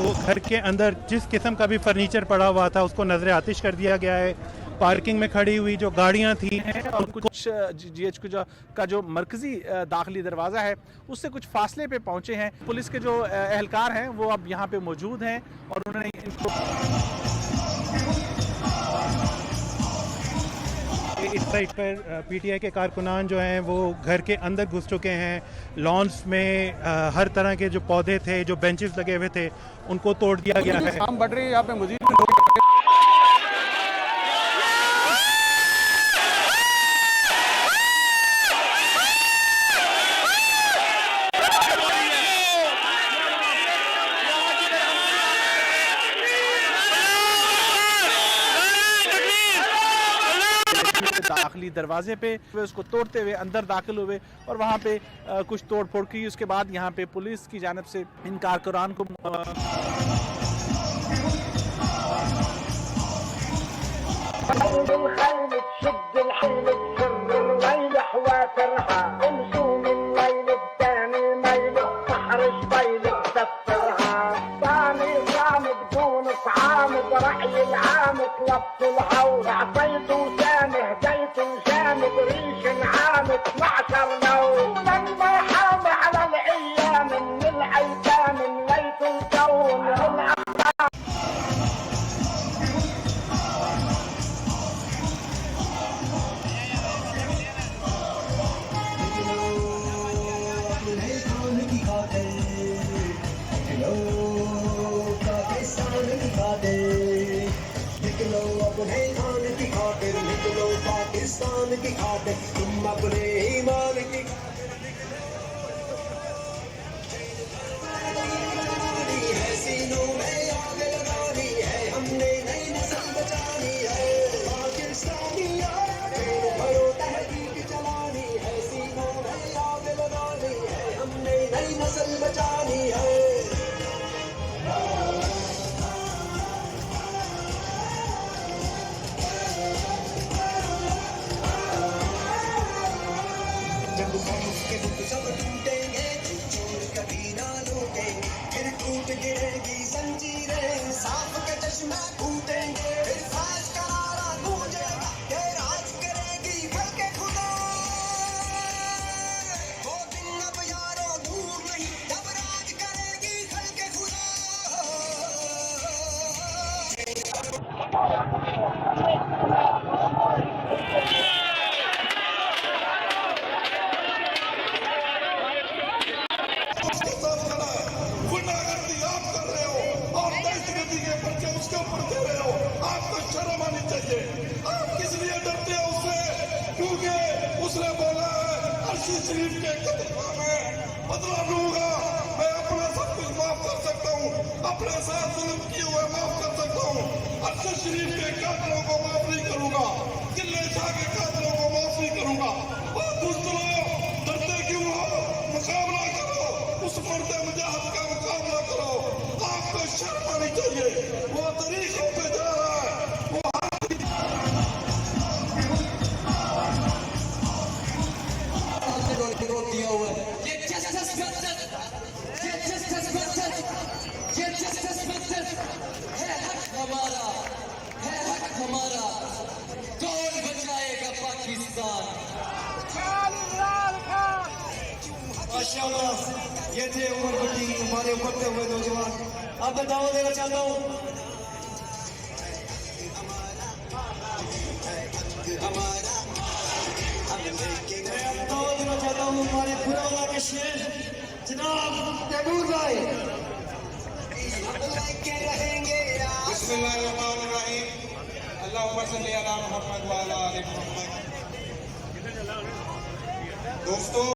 तो घर के अंदर जिस किस्म का भी फर्नीचर पड़ा हुआ था उसको नजर आतिश कर दिया गया है। पार्किंग में खड़ी हुई जो गाड़ियां थी और कुछ GH का जो मरकजी दाखिली दरवाज़ा है उससे कुछ फासले पे पहुंचे हैं। पुलिस के जो एहलकार हैं वो अब यहाँ पे मौजूद हैं और उन्होंने इनको इस साइड पर PTI के कारकुनान जो हैं वो घर के अंदर घुस चुके हैं। लॉन्स में हर तरह के जो पौधे थे, जो बेंचेस लगे हुए थे, उनको तोड़ दिया गया है। शाम बढ़ रही है, यहाँ पे मजीद दाखिली दरवाजे पे उसको तोड़ते हुए अंदर दाखिल हुए और वहाँ पे कुछ तोड़ फोड़ की। उसके बाद यहाँ पे पुलिस की जानिब से इन कारकुनान को पाकिस्तान की खातिर तुम अपने ईमान की है, सीनों में आग लगानी है, हमने नई नस्ल बचानी है। पाकिस्तानी भरो तहकीक चलानी है, सीनों में आग लगानी है, हमने नई नस्ल बचानी है। सब टूटेंगे, चोर कभी ना लूटेंगे, फिर टूट गिरेगी जंजीरें, सांप के चश्मे फूटेंगे, फिर फाश का नारा गूंजेगा, ये राज करेगी बल्कि खुदा। वो दिन अब यारों दूर नहीं, जब राज करेगी बल्कि खुदा। उसने बोला है अर्शी शरीफ के कदम में बदला लूंगा, मैं अपना सब कुछ माफ कर सकता हूँ, अपने साथ जुल्म किए हुए माफ कर सकता हूँ। अर्शी शरीफ के कातलों को माफ नहीं करूंगा, किले शाह के कातलों को माफ नहीं करूंगा। और दुश्मनों डरते क्यों हो, मुकाबला करो, उस मर्द मुजाहिद का मुकाबला करो। आपको शर्म आनी चाहिए, वो तरीकों पे जा रहा है, वो हमारा कौन बचाएगा पाकिस्तान। माशाअल्लाह, ये थे उमर भट्टी, हमारे उभरते हुए नौजवान। अब मैं दावा देना चाहता हूँ, हमारे पुराना के शेर जनाब तैमूर भाई रहेंगे। बिस्मिल्लाहिर्रहमानिर्रहीम, अल्लाहुम्मा सल्ली अला मुहम्मद व अला आलि मुहम्मद। दोस्तों